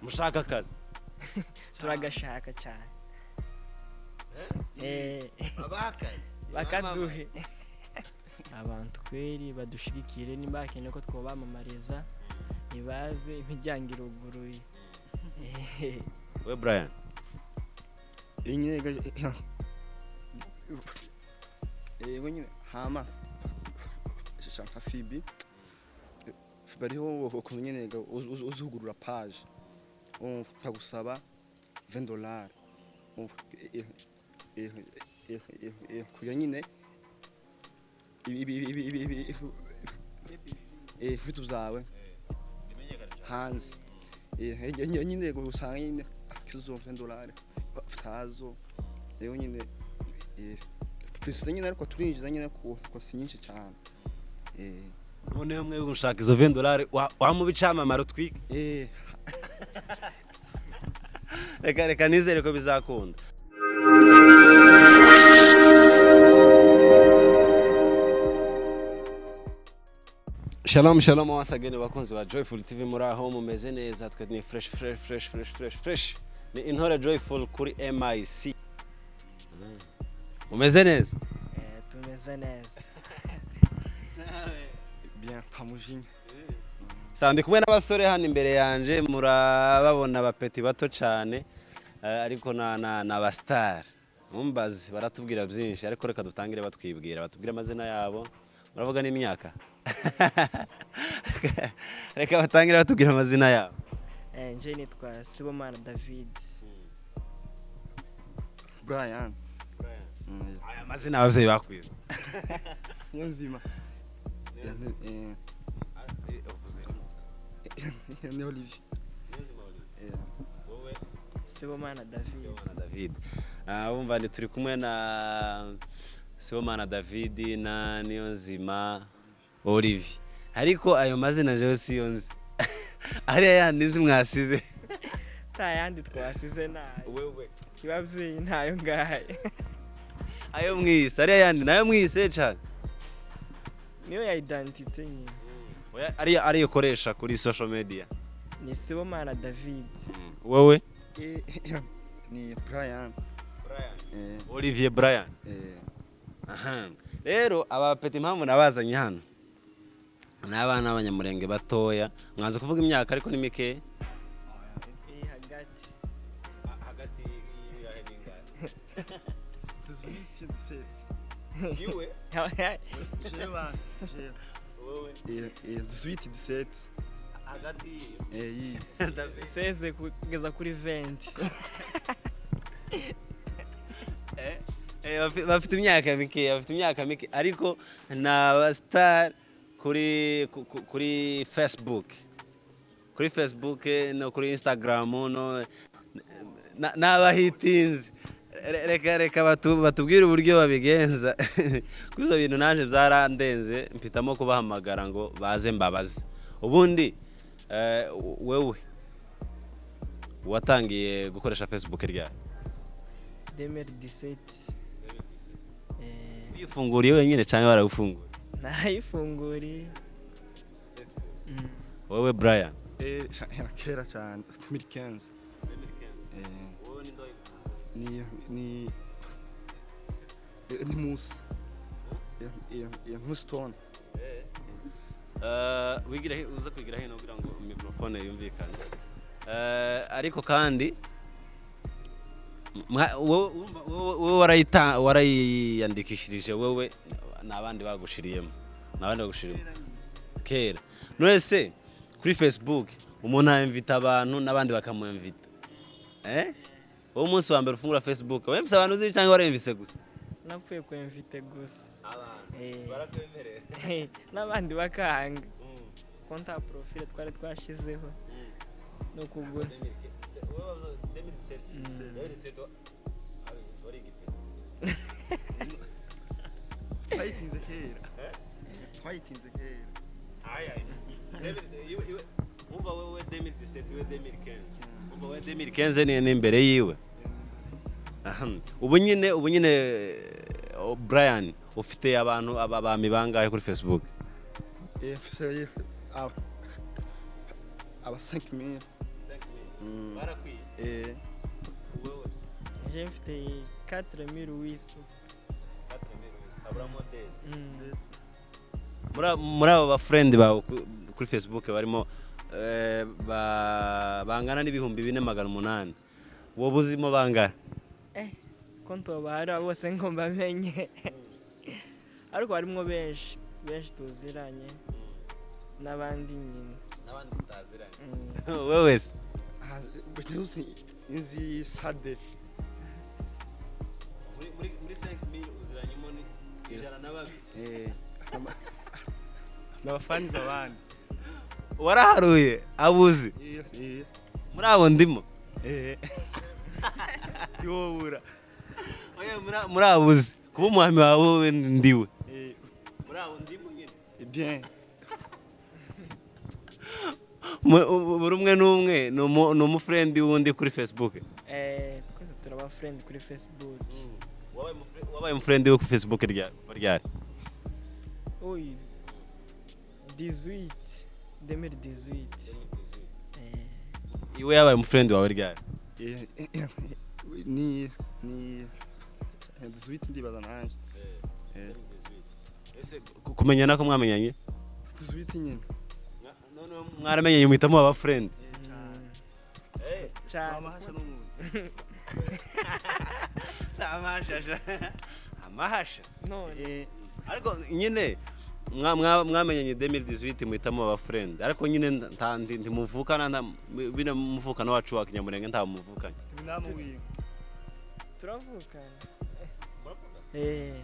mushaka akazi turagashaka cyane abakazi bakaduhe abantu kweri badushigikire nimba bakeneye ko twobamamariza ibaze imiryango iruguruye we Brian inyega nyine hama shaka Fibi bariho ukuntu nyine uzugurura page ukagusaba $20 kuya nyine vitu zawe hanze nyine usanga nyine akizo $20 tazo rero nyine prise nyine ariko turinjiza nyine ko si nyinshi cyane none mwe gushaka izo $20 wamubicamamara utwika reka nizere ko bizakunda. Shalom once again bakunzi ba Joyful TV muri aho mumeze neza twe ni fresh ni intore Joyful kuri MIC mumeze neza tumeze neza bien pamujinya sandi kumwe n'abasore hano imbere yanje murababona abapeti bato cyane ariko na ba star mumbazi baratubwira byinshi ariko reka dutangire batwibwira batubwira amazina yabo muravuga n'imyaka reka batangire batubwira amazina yabo nje nitwa Sibomana David Brian aya mazina abavyeyi bakwiza nzima ni Olivier Sibomana David wumva ndi turi kumwe na Sibomana David na Niyonzima Olivier ariko ayo mazina je siyonzi ari yandi nzi mwasize ta yandi twasize nayo wewe kibavyeyi ntayo ngaye ayo mwise ari yandi nayo mwise cyane niyo ya identity nyine ari yokoresha kuri social media ni Sibomana David wewe ni Brian Olivier Brian aha rero abapeti impamvu nabazanye hano n'abana b'Abanyamurenge batoya mwaze kuvuga imyaka ariko ni mike hagati yahe n'ingana Kiwe wewe 17 hagati seze kugeza kuri 20 bafite imyaka mike ariko na star kuri Facebook no kuri Instagram no n'abahitinze reka batubwire uburyo babigenza kuri zo bintu naje byarandenze mpitamo kubahamagara ngo baze mbabaze ubundi wewe watangiye gukoresha Facebook ryari 2017 uyifunguriye wenyine cyangwa waragufungura narayifunguriye wewe Brian kera cyane 2015 ni Musa Stone uza kwigira hino kugira ngo microphone yumvikane ariko kandi wowe warayiyandikishirije wewe nabandi bagushiriyemo kera nose kuri Facebook umuntu ayimvita abantu nabandi bakamwimvita uwo munsi wa mbere ufungura Facebook wemvise abantu uzi cyangwa waremvise gusa napfuye kwimvite gusa abantu barakwemerera nabandi bakanga konta profile twari twashizeho no kugura twayitinze kera umva wewe 2017 wewe 2015 umva wewe 2015 ni imbere yiwe ubu nyine Brian ufite abantu abami bangahe kuri Facebook aba 5000 je mfite 4000 wisu. muri abo ba friend bawe kuri Facebook barimo bangana n'ibihumbi 4800 wowe buzimo bangana Konto bahari bose ngo mbamenye. Ariko harimo benshi tuziranye n'abandi nyine. n'abandi utaziranye wowe wese Bujyusi inzi sade. muri 5000 uziranyemo ni ijana na babiri N'abafani abandi. waraharuye abuzi muri abo ndimo Yobura. oya muri abuzi kuba umuhami wawe ndiwe muri abo ndimo nyine Bien. buri umwe n'umwe ni umufrendi wundi kuri Facebook Twese turaba friend kuri Facebook. wabaye umufrendi we kuri Facebook ryari Oyi 2018. iwe yabaye umufrendi wawe ryari Ni 18 ndibaza nanje. ese kumenyana ko mwamenyanye 18 nyine. none mwaramenyanye muhitamo aba friend Cyane. Amahasha n'umuntu. amahasha None ariko nyine mwamenyanye 2018 muhitamo aba friend ariko nyine ntimuvukana bina muvukana wacu wa Kinyamurenge nta muvukanye Binamuwiye. turavukana. Binamuwiye.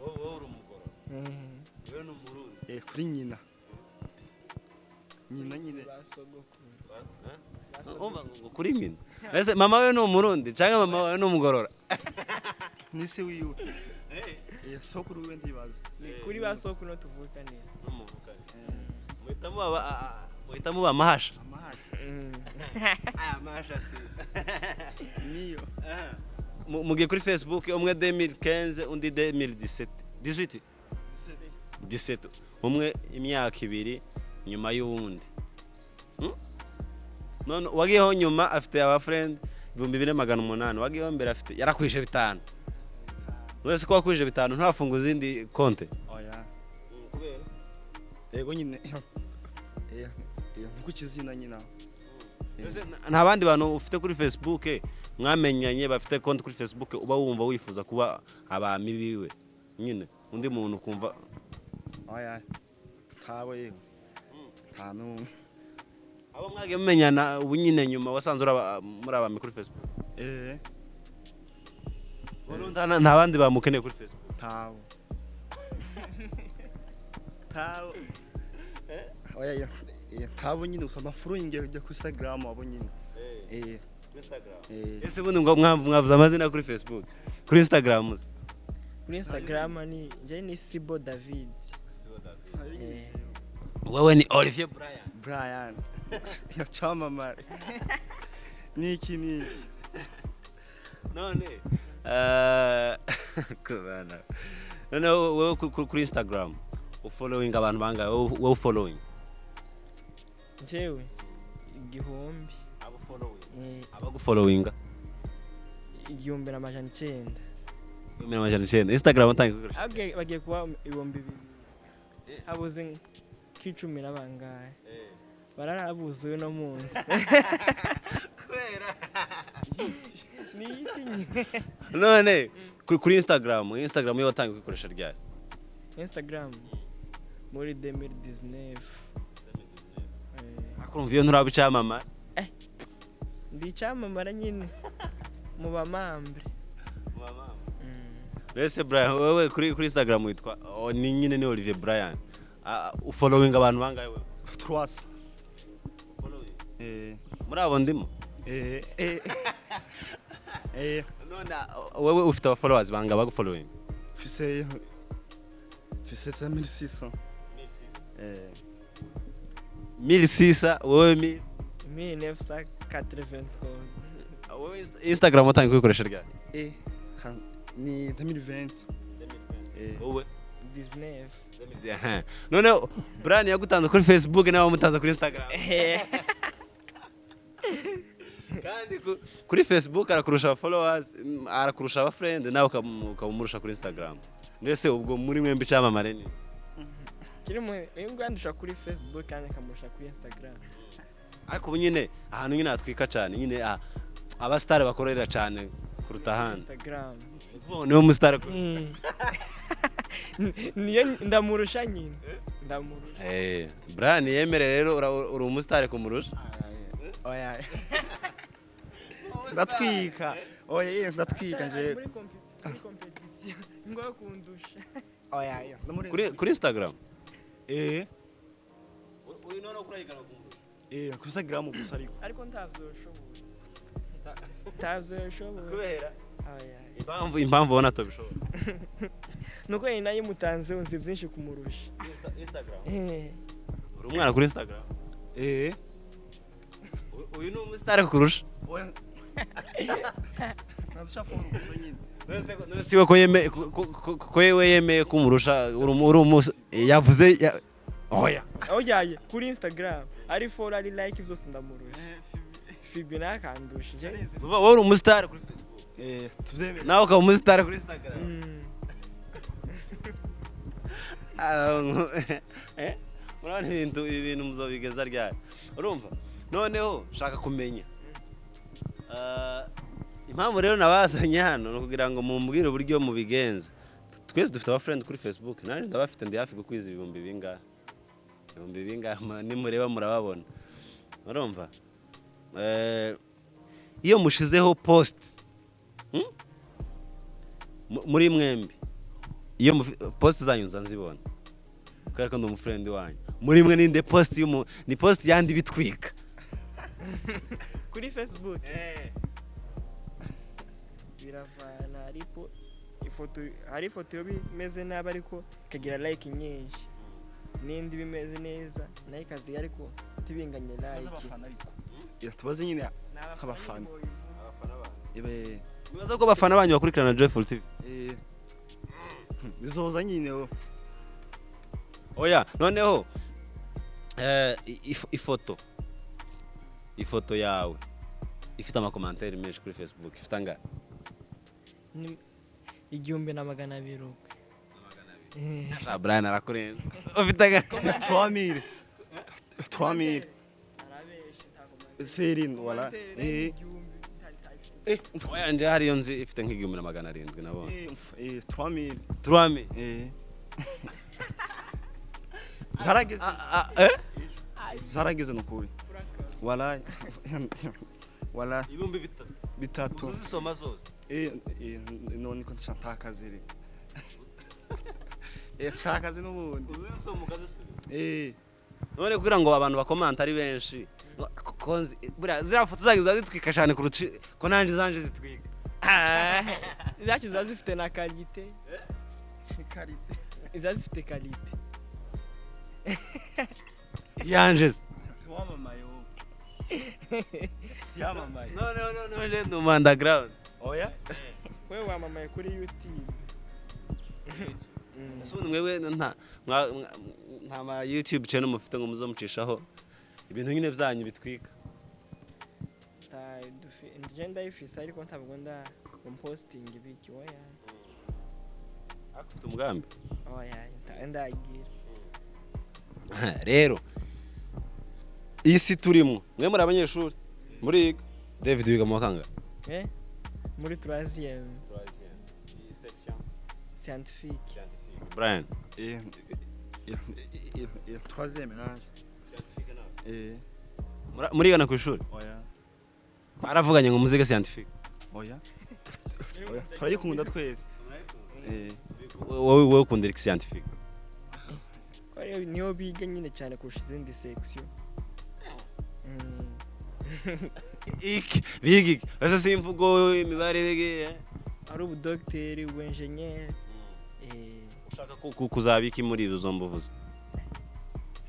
wowe uri umugoro wewe n'umurundi Kuri nyina. Nyine. Basogokuru. umva ngo kuri nyina ese mama we ni umurundi cyangwa mama we ni umugorora Nise wiwe. Sokuru we ndibaza. Kuri basokuru no tuvukane. muhitamo ba mahasha Amahasha si. Niyo. mugiye kuri Facebook umwe 2015 undi 2017 17 umwe imyaka ibiri nyuma y'uwundi none wagiyeho nyuma afite aba friend 2800 wagiyeho mbere afite yarakwishe 5 wese ko wakwije 5 ntafunga izindi konte Oya. Yego nyine. Nkuko kizina nyina. nta bandi bantu ufite kuri Facebook mwamenyanye bafite konti kuri Facebook uba wumva wifuza kuba abami biwe nyine undi muntu kumva Oya. Tabo yego. Tanumwe. abo mwage mumenyana ubu nyine nyuma wasanze muri abami kuri Facebook nta bandi bamukeneye kuri Facebook Tabo. Oya. Tabo nyine usaba amafuringe ujya ku Instagram abo nyine. ese ubundi ngo mwavuze amazina kuri Facebook kuri Instagram Kuri Instagram ni Sibo David. wewe ni Olivier Brian. Yacamamare. Niki. none kubana none wewe kuri Instagram ufollowing abantu bangahe wewe following Jewe igihumbi. abo following abagufollowinga 1900. 1900 Instagram utangiye gukoresha Bagiye kuba 2000. Habuze k'icumi n'abangahe. Bararabuze no munsi. kwera Ni iki? none kuri Instagram yo watangiye gukoresha ryari Instagram muri 2019. akurumva iyo nturabicamama Ndi icyamamara nyine mu bamambre. Rese Brian wewe kuri Instagram witwa ni nyine ni Olivier Brian ufollowing abantu bangahe wewe 3. muri abo ndimo none wewe ufite aba followers banga bagufollowing Fise 1600. 1600 wewe 1983. wewe Instagram watangiye kubikoresha ryari Ni 2020. wowe 19. none Brian yagutanze kuri Facebook nawe mutanze kuri Instagram kandi kuri Facebook arakurusha aba followers arakurusha aba friend nawe ukamumurusha kuri Instagram mbese ubwo muri mwembi cyamamare ni kiri mu ngandusha kuri Facebook kandi akamurusha kuri Instagram ariko ubu nyine ahantu nyine hatwika cyane nyine aba star bakorera cyane kuruta handi Instagram niwo mu star niyo ndamurusha nyine ndamurusha Brian yemere rero uri umustar kumurusha oya ndatwika oya ndatwika nje muri competition ngo kundusha oya kuri Instagram uri none kurayikana kumurusha kuri Instagram gusa ariko ntavyo kubera oya impamvu ubona tobishobora nuko yari nayo mutanze unzi byinshi kumurusha Instagram uri umwana kuri Instagram uyu ni umustar kurusha siwe ko yemeye kumurusha yavuze oya oyaye kuri Instagram ari follow ari like byose ndamurusha Fibi nakandushije wowe uri umustar kuri Facebook tuvyemera nawe ukaba umustar kuri Instagram murabona ibintu muzobigeza ryari urumva noneho shaka kumenya impamvu rero nabazanye hano no kugira ngo mumbwire uburyo mubigenza twese dufite aba friend kuri Facebook nanje ndabafite ndi hafi gukwiza ibihumbi bingahe nimureba murababona urumva iyo mushizeho post muri mwembi iyo post zanyu nzibona kuko ndi umufriend wanyu muri mwe ninde post ni post yandi bitwika kuri Facebook biravana ariko hari ifoto yo bimeze nabi ariko kagira like nyinshi n'indi bimeze neza nayo kazi ariko tibinganye like tubaze nyine abafana bibaza ko bafana banyu bakurikirana Joyful TV bizoza nyine oya noneho ifoto yawe ifite amakomantere menshi kuri Facebook ifite angahe 1200 Brian arakurenza ufite angahe 3000 serin wala oya nje hariyo nzi ifite nk'igihumbi nabonye 3000 zarageze nukuri wala ibihumbi bitatu uzisoma zose none ko ntakazi ntakazi n'ubundi uzisoma ukazisubiza none kugira ngo abantu bakomanta ari benshi ziriya foto zagiye zitwika cyane kuruta ko nanjye zanje zitwika zacu zifite na kalite zifite kalite yanje wamamaye none ndi underground oya wewe wamamaye kuri YouTube Sundi mwewe nta ma YouTube channel mufite ngo muzomucishaho ibintu nyine byanyu bitwika ngenda ifisa ariko ntabwo nda posting ibiki oya akufite umugambi oya ndagira rero isi turimo mwe muri abanyeshuri muri David wiga mu wakanga muri 3e section scientifique Brian 3e ménage muri gana ku ishuri oya baravuganye ngo muzige scientifique oya turayikunda twese wowe ukunda scientifique niyo biga nyine cyane kurusha izindi section bigi ese simvugo imibare bige ari ubudokiteri ubwenjeniyeri ushaka kuzabiki muri izo zombuvuze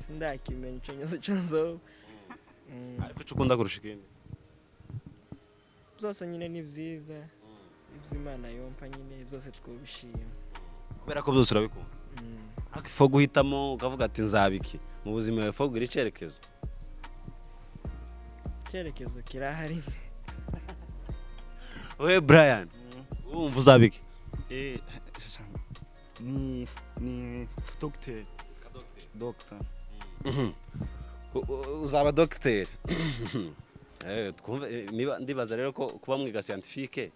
sindakimenya icyo nzo ariko icyo ukunda kurusha ikindi byose nyine ni byiza iby'Imana yompa nyine byose twubishima kubera ko byose urabikunda ariko ifo guhitamo ukavuga ati nzabiki mu buzima ifo guhira icyerekezo kirahari we Brian wumva uzabiki ni doctor uzaba docteur ndibaza rero ko kuba mwiga scientifique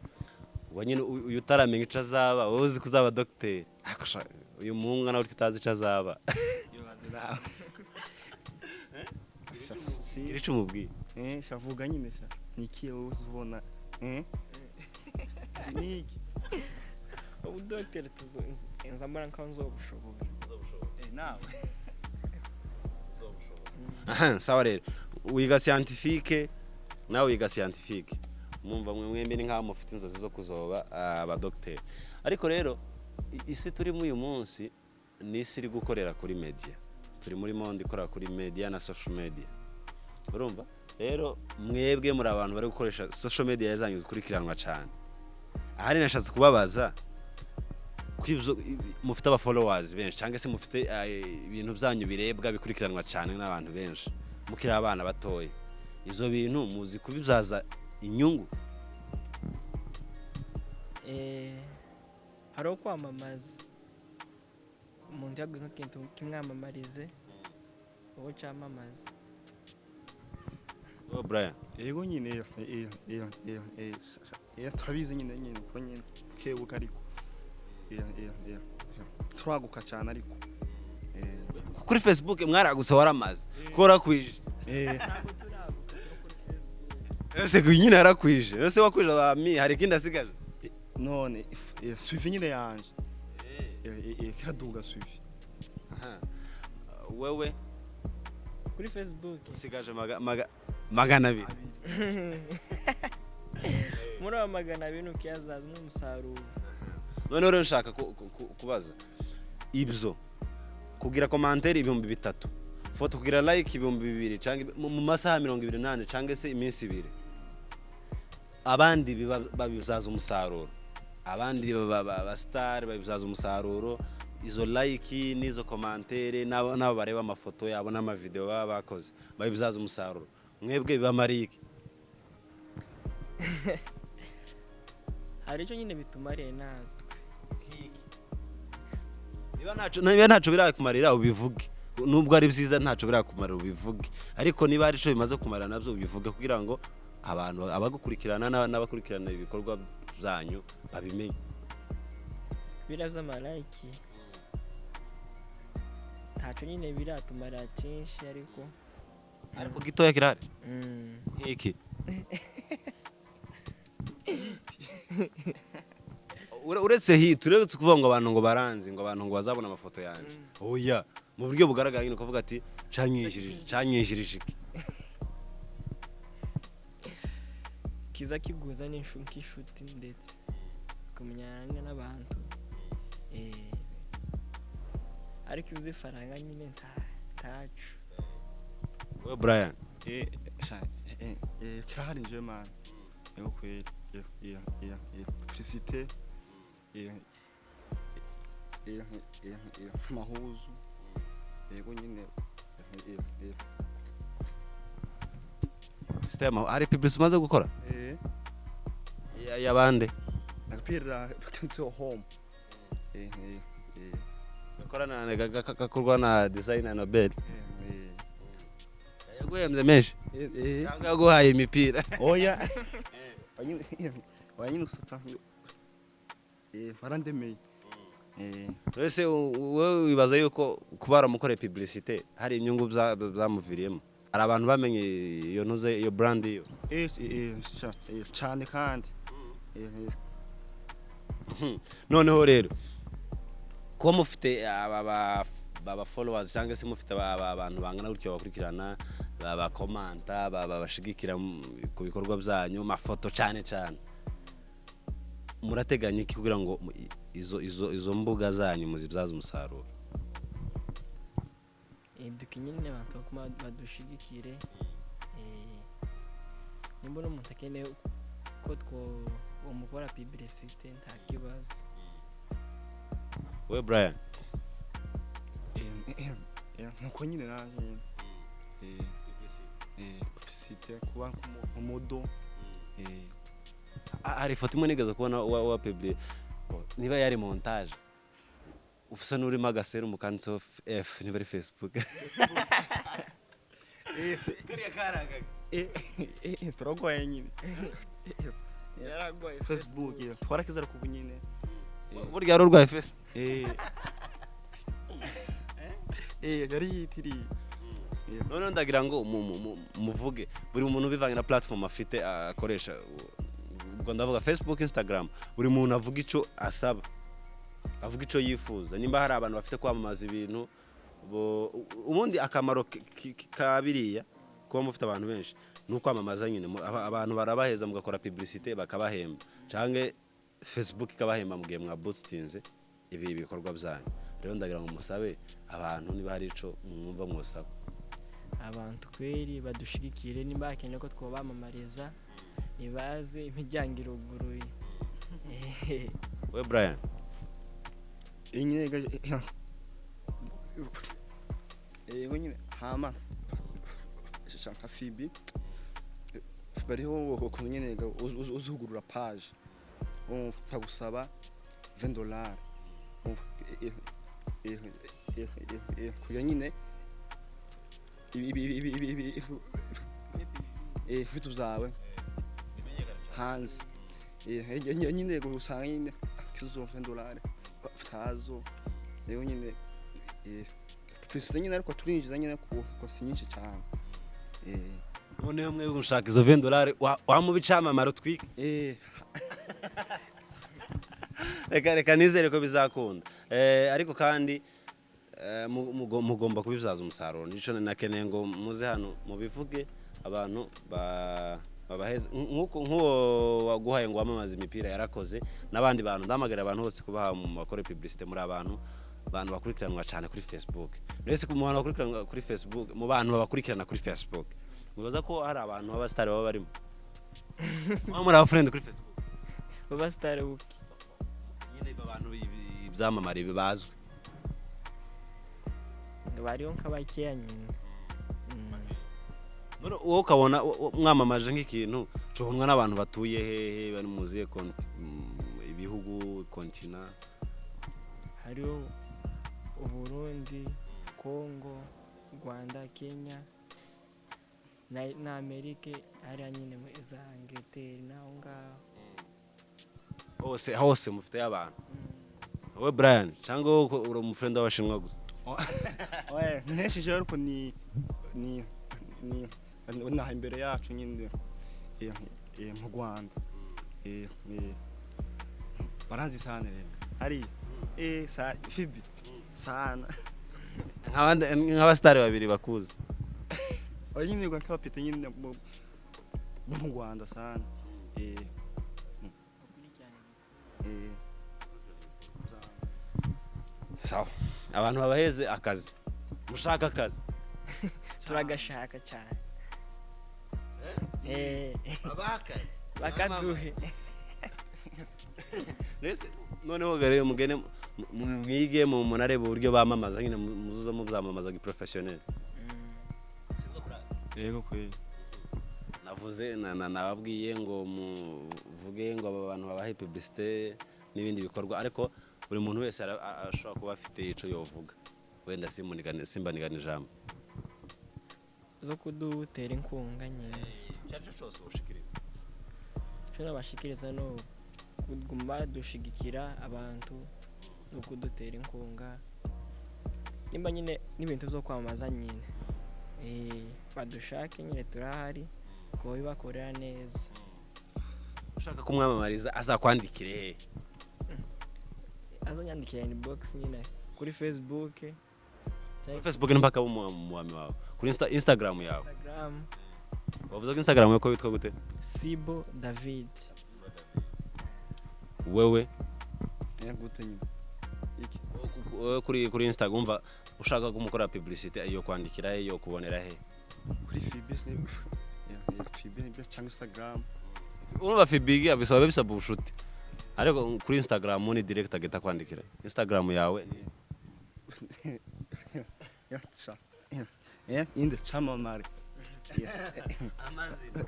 uba nyine uyu utaramenya ico azaba wowe uzi kuzaba docteur uyu muhungu nawe utazi ico azaba iri cyo mubwiye shavuga nyine sha nikiye wowe uzubona niki ubu docteur nzambara nkanzobushobora nawe sawa rero wiga scientifique nawe wiga scientifique mwumva mwembi ni nkaho mufite inzozi zo kuzoba aba docteur ariko rero isi turi mu uyu munsi ni isi iri gukorera kuri media turi muri monde ikora kuri media na social media urumva rero mwebwe muri abantu bari gukoresha social media yazanyu zikurikiranwa cyane ahari nashatse kubabaza kwibyo mufite aba followers benshi cyangwa se mufite ibintu byanyu birebwa bikurikiranwa cyane n'abantu benshi mukira abana batoye izo bintu muzi kubibyaza inyungu hari kwamamaza umuntu yaguye nk'ikintu kimwamamarize uwo cyamamaza Brian yego nyine turabizi nyine ko nyine kebuka ariko turaguka cyane ariko kuri Facebook mwaraguse waramaze kora kwije ese kunyine harakwije ese wakwije abami hari kindi asigaje none suivi nyine yanje kiraduga suivi wewe kuri Facebook usigaje magana abiri muri aba magana abiri ukiyazazamo umusaruro none rero nshaka kubaza ibyo kugira commentaire 3,000 foto kugira like 2,000 cyangwa mu masaha 28 cyangwa se iminsi 2 abandi babizaza umusaruro abandi ba star babizaza umusaruro izo like nizo commentaire nabo bareba amafoto yabo n'ama video baba bakoze babizaza umusaruro mwebwe bibamarike hari icyo nyine bitumariye natwe niba ntaco birakumarira ubivuge nubwo ari byiza ntaco birakumarira ubivuge ariko niba ari cyo bimaze kumarira nabyo ubivuge kugira ngo abantu abagukurikirana n'abakurikirana ibikorwa byanyu babimenye biravye amalike ntaco nyine biratumarira cyinshi ariko gitoya kirahari iki uretse hit uretse kuvuga ngo abantu ngo baranzi ngo abantu ngo bazabona amafoto yanje oya mu buryo bugaragara nyine kuvuga ati canyinjirije kiza kiguza n'inshuti ndetse kumenyana n'abantu ariko uzi faranga nyine ntacu we Brian kirahari nje man yego kweli publicité mahuzu yego nyine system ari publicité maze gukora yabande nakapira cancel home gakorana gakorwa na designer Nobel yaguhemze menshi cyangwa yaguhaye imipira oya wanyine usata barandemeye ese wowe wibaza yuko kubara mukore publicité hari inyungu byamuviriyemo hari abantu bamenye iyo ntuze iyo brand iyo cyane kandi noneho rero kuba mufite aba followers cyangwa se mufite abantu bangana gutyo bakurikirana bakomanta babashigikira ku bikorwa byanyu mafoto cyane murateganya iki kugira ngo izo mbuga zanyu muzibyaza umusaruro dukinyine abantu badushigikire nimba n'umuntu akeneye ko umukora publicité nta kibazo we Brian nuko nyine naje publicité kuba umudo hari ifoto imwe nigeze kubona wa publie niba yari montage usa n'urimo agaserumu kanditseho F niba ari Facebook kariya karagaga turagoye nyine yaragoye Facebook twarakizara kubu nyine burya ari urwaye face yari yitiri none ndagira ngo muvuge buri muntu bivanye na platform afite akoresha ubwo ndavuga Facebook Instagram buri muntu avuga ico asaba avuga ico yifuza nimba hari abantu bafite kwamamaza ibintu ubundi akamaro kabiriya kuba mufite abantu benshi nuko amamaza nyine abantu barabaheza mugakora publicité bakabahemba canke Facebook ikabahemba mugiye mwa boostinze ibi bikorwa byanyu rero ndagira ngo musabe abantu niba hari ico mwumva mwosaba abantu kweri badushigikire nimba bakeneye ko twobamamariza nibaze imiryango iruguruye we Brian inyega nyine hama shaka Fibi bariho ukuntu nyine uzugurura page ukagusaba $20 kuya nyine vitu zawe hanze nyine usanga nyine kizo $20 tazo rero nyine twese nyine ariko turinjiza nyine ko si nyinshi cyane none mwe gushaka izo $20 wamubicamamara twika reka nizere ko bizakunda ariko kandi mugomba kubibyaza umusaruro nico nakeneye ngo muze hano mubivuge abantu babaheze nkuwo waguhaye ngo wamamaza imipira yarakoze nabandi bantu ndamagara abantu hose kubaha mu makore publicité muri abantu bakurikiranwa cyane kuri Facebook rese ku muntu bakurikiranwa kuri Facebook mu bantu babakurikirana kuri Facebook mubaza ko hari abantu baba star baba barimo muri aba friend kuri Facebook baba star uki nyine abantu ibyamamare bibazwe bariyo nk'abakeya nyine none uwo kabona mwamamaje nk'ikintu cobonwa n'abantu batuye hehe bari muziye ibihugu kontina hariyo Uburundi Kongo Rwanda Kenya na Amerika hariya nyine muri za Angleterre naho ngaho hose mufite abantu we Brian cyangwa uri umufriend w'abashinwa gusa oye neshije ariko ni naha imbere yacu nyine mu Rwanda baranzi sana rero hari sa Fibi sana nk'abasitari babiri bakuze oye nyine ngo nk'abapite nyine mu Rwanda sana sawa abantu babaheze akazi mushaka akazi turagashaka cyane bakaduhe noneho gare mugene mwige mu munarebe uburyo bamamaza nyine muzuza muzamamaza giprofessionnel yego kweli navuze nababwiye ngo muvuge ngo aba bantu babahe publicité n'ibindi bikorwa ariko buri muntu wese ashobora kuba afite ico yovuga wenda simbanigana ijambo zo kudutera inkunga nyine cyacu cyose ushikiriza cyo nabashikiriza no kuguma dushigikira abantu no kudutera inkunga nimba nyine n'ibintu byo kwamaza nyine badushake nyine turahari ko bibakorera neza ushaka kumwamamariza azakwandikire azonyandikira inbox nyine kuri Facebook mpaka umuwami wawe kuri Instagram yawe wavuze ko Instagram yako witwa gute Sibo David wewe gute nyine kuri Instagram umva ushaka kumukora publicité iyo kwandikira yo kubonera he kuri Fibi cyangwa Instagram urumva Fibi abisaba bisaba ubushuti ariko kuri Instagram ni direct ageta kwandikira Instagram yawe inde chamamare amazina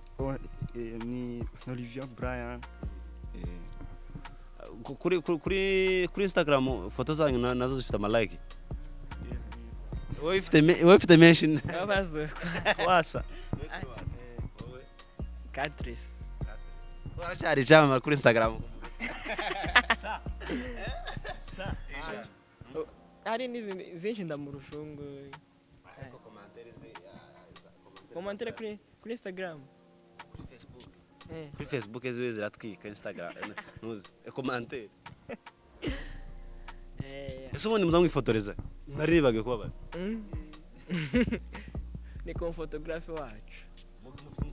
ni Olivier Brian kuri Instagram foto zanyu nazo zifite amalike. Wowe ufite mention. abazo wasa Catrice Waracyari icyamamare kuri Instagram. hari n'izindi zinshi ndamurushungu komantere kuri Instagram Kuri Facebook ziwe ziratwika Instagram ntuzi komantere. Ese ubundi muzamwifotoreza narebage kuba bari ni ko photographe wacu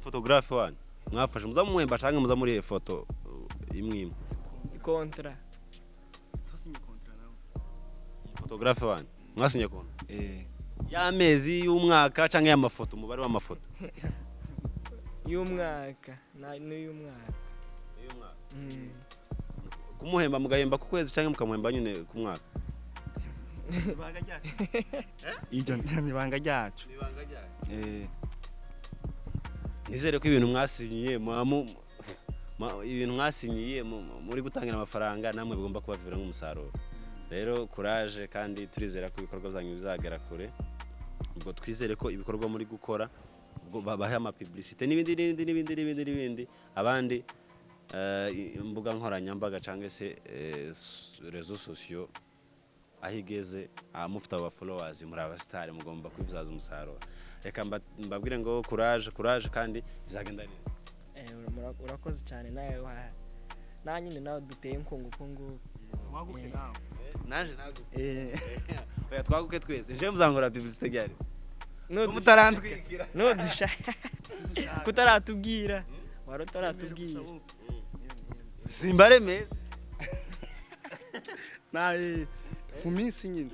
photographe wanyu mwafashe muzamuhemba cyangwa muzamuriye foto imwe kontra photographe wanyu mwasinye kontra y'amezi y'umwaka cyangwa y'amafoto umubare w'amafoto y'umwaka n'uy'umwaka kumuhemba mugahemba ku kwezi cyangwa mukamuhemba nyine ku mwaka. iryo ni ibanga ryacu. Nizere ko ibintu mwasinyiye muri gutangira amafaranga namwe bigomba kubavira nk'umusaruro. Rero courage kandi turizera ko ibikorwa byanyu bizagera kure. Ubwo twizere ko ibikorwa muri gukora ubwo babahe ama publicité n'ibindi abandi imbuga nkoranyambaga cyangwa se réseaux sociaux ahigeze mufite aba followers muri aba star mugomba kwibyaza umusaruro. Reka mbabwire ngo courage kandi bizagenda neza. Urakoze cyane nawe nyine nawe duteye inkungu waguke nawe naje oya twaguke twese nje muzangora publicité ryari mutarandwikira dusha kutaratubwira warotaratubwira simbare meza naye mu minsi nyine.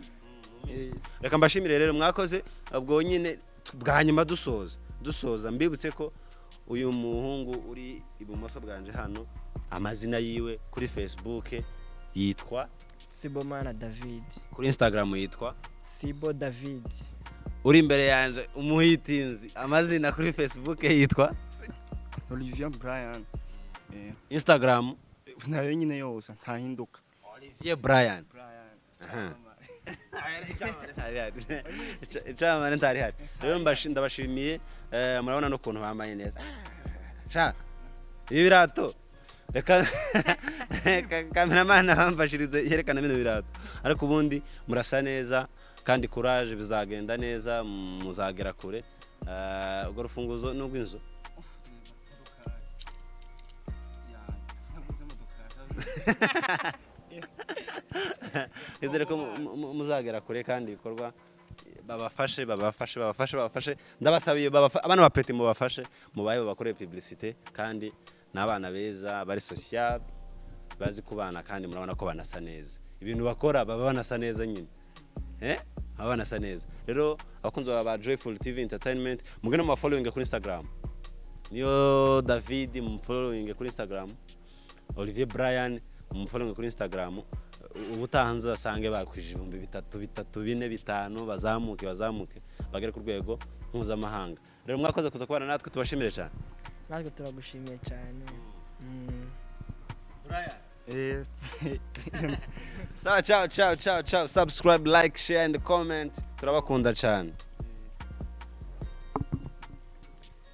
Reka mbashimire rero mwakoze ubwo nyine bwa nyuma dusoza mbibutse ko uyu muhungu uri ibumoso bwanje hano amazina yiwe kuri Facebook yitwa Sibomana David, kuri Instagram yitwa Sibo David. Uri imbere yanje umuhitinzi amazina kuri Facebook yitwa Olivier Brian. Instagram nayo nyine yose ntahinduka Olivier Brian. Icamane ntari hari. Rero ndabashimiye murabona no kuntu bambaye neza. Sha ibi birato reka cameraman bamfashirize yerekana bino birato ariko ubundi murasa neza kandi courage bizagenda neza muzagera kure. Ubwo rufunguzo n'ubwinzo Izere ko muzagera kure kandi ibikorwa babafashe ndabasabiye abana ba peti mu bafashe mubaye bakoreye publicité kandi n'abana beza bari social bazi kubana kandi murabona ko banasa neza ibintu bakora baba banasa neza nyine abanasa neza. Rero abakunzi ba Joyful TV Entertainment mugene mu following kuri Instagram niyo David mu following kuri Instagram, Olivier Brian mu following kuri Instagram. Ubutahanze asange bakwije 3,4,5 bazamuke bagere ku rwego mpuzamahanga. Rero mwakoze kuza kubana natwe tubashimire cyane. Natwe turagushimiye cyane. Brian ciao, subscribe, like, share and comment. Turabakunda cyane.